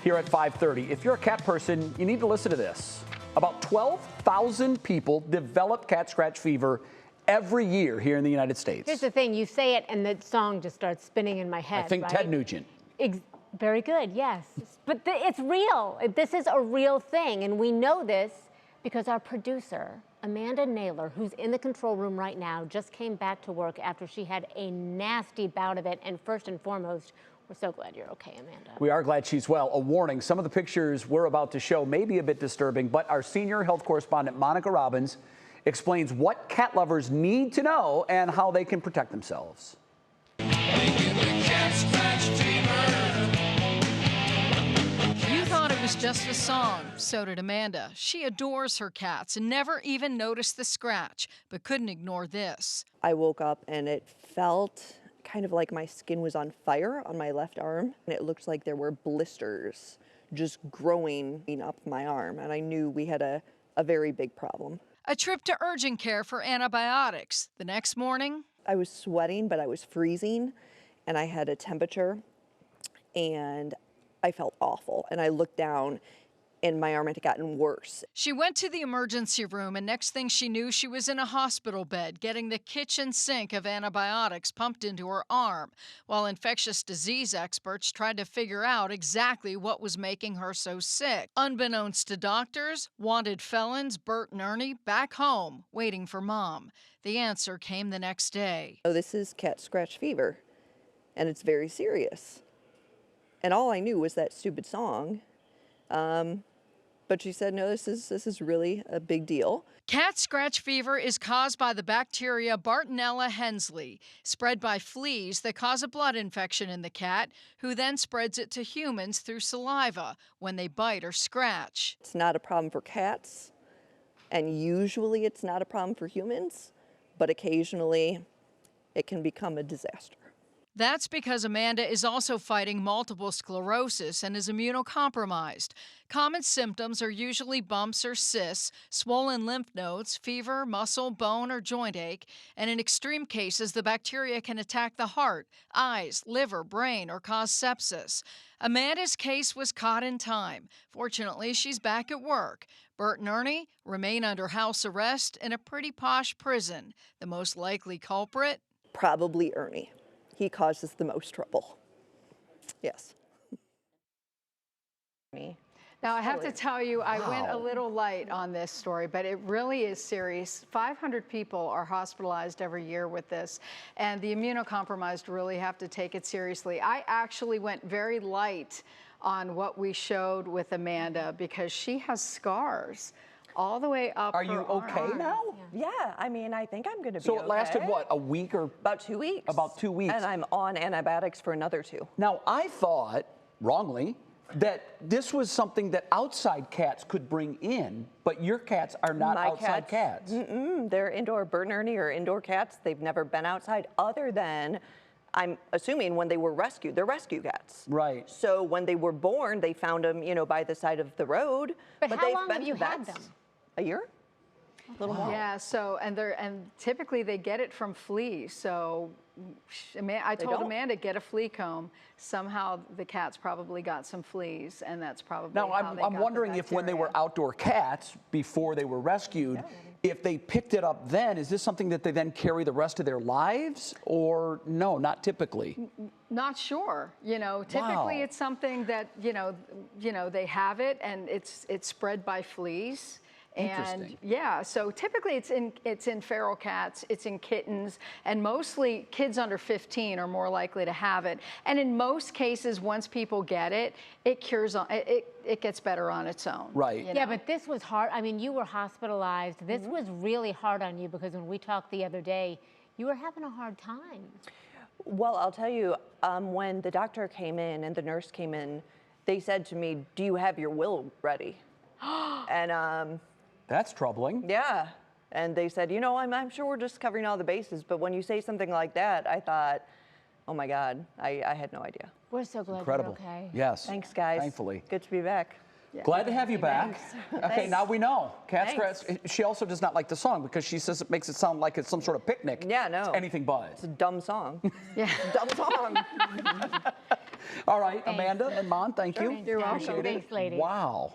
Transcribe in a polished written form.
here at 5:30. If you're a cat person, you need to listen to this. About 12,000 people develop cat scratch fever every year here in the United States. Here's the thing, you say it and the song just starts spinning in my head, I think right? Ted Nugent. Very good, yes. But it's real. This is a real thing, and we know this because our producer, Amanda Naylor, who's in the control room right now, just came back to work after she had a nasty bout of it. And first and foremost, we're so glad you're okay, Amanda. We are glad she's well. A warning, some of the pictures we're about to show may be a bit disturbing, but our senior health correspondent, Monica Robbins, explains what cat lovers need to know and how they can protect themselves. It was just a song. So did Amanda. She adores her cats and never even noticed the scratch, but couldn't ignore this. I woke up and it felt kind of like my skin was on fire on my left arm, and it looked like there were blisters just growing up my arm, and I knew we had a very big problem. A trip to urgent care for antibiotics. The next morning, I was sweating, but I was freezing, and I had a temperature, and I felt awful, and I looked down and my arm had gotten worse. She went to the emergency room, and next thing she knew, she was in a hospital bed getting the kitchen sink of antibiotics pumped into her arm, while infectious disease experts tried to figure out exactly what was making her so sick. Unbeknownst to doctors, wanted felons Bert and Ernie back home, waiting for Mom. The answer came the next day. Oh, this is cat scratch fever, and it's very serious. And all I knew was that stupid song. But she said, no, this is really a big deal. Cat scratch fever is caused by the bacteria Bartonella hensleyi, spread by fleas that cause a blood infection in the cat, who then spreads it to humans through saliva when they bite or scratch. It's not a problem for cats, and usually it's not a problem for humans, but occasionally it can become a disaster. That's because Amanda is also fighting multiple sclerosis and is immunocompromised. Common symptoms are usually bumps or cysts, swollen lymph nodes, fever, muscle, bone, or joint ache, and in extreme cases, the bacteria can attack the heart, eyes, liver, brain, or cause sepsis. Amanda's case was caught in time. Fortunately, she's back at work. Bert and Ernie remain under house arrest in a pretty posh prison. The most likely culprit? Probably Ernie. He causes the most trouble. Yes. Now, I have to tell you, I went a little light on this story, but it really is serious. 500 people are hospitalized every year with this, and the immunocompromised really have to take it seriously. I actually went very light on what we showed with Amanda because she has scars all the way up. Are you okay now? Yeah, I mean, I think I'm going to be So it lasted, okay. what, a week or? About 2 weeks. About 2 weeks. And I'm on antibiotics for another 2. Now, I thought, wrongly, that this was something that outside cats could bring in, but your cats are not outside cats. They're indoor. Bert and Ernie are indoor cats. They've never been outside other than, I'm assuming, when they were rescued. They're rescue cats. Right. So when they were born, they found them, by the side of the road. But how long have you had them? A year? A little more. Yeah, so, and typically they get it from fleas. So I told Amanda, get a flea comb. Somehow the cats probably got some fleas, and that's probably Now, how they I'm got wondering the if when they bacteria. were outdoor cats, before they were rescued, if they picked it up then, is this something that they then carry the rest of their lives? Or no, not typically? Not sure. Typically it's something that, they have it, and it's spread by fleas. And yeah, so typically it's in feral cats, it's in kittens, and mostly kids under 15 are more likely to have it. And in most cases, once people get it, it cures on it gets better on its own. Right. Yeah, but this was hard. I mean, you were hospitalized. This was really hard on you because when we talked the other day, you were having a hard time. Well, I'll tell you, when the doctor came in and the nurse came in, they said to me, "Do you have your will ready?" And that's troubling. yeah. And they said, I'm sure we're just covering all the bases. But when you say something like that, I thought, oh my God, I had no idea. We're so glad Incredible. you're okay. Yes. Thanks, guys. Thankfully. Good to be back. Yeah. Glad to have you back. Okay, Thanks. now we know. Cat Thanks. scratch. She also does not like the song because she says it makes it sound like it's some sort of picnic. Yeah, no. It's anything but. It's a dumb song. Yeah. Dumb song. All right, Amanda and Mon, thank you. You're welcome. Appreciate it. Thanks, ladies. Wow.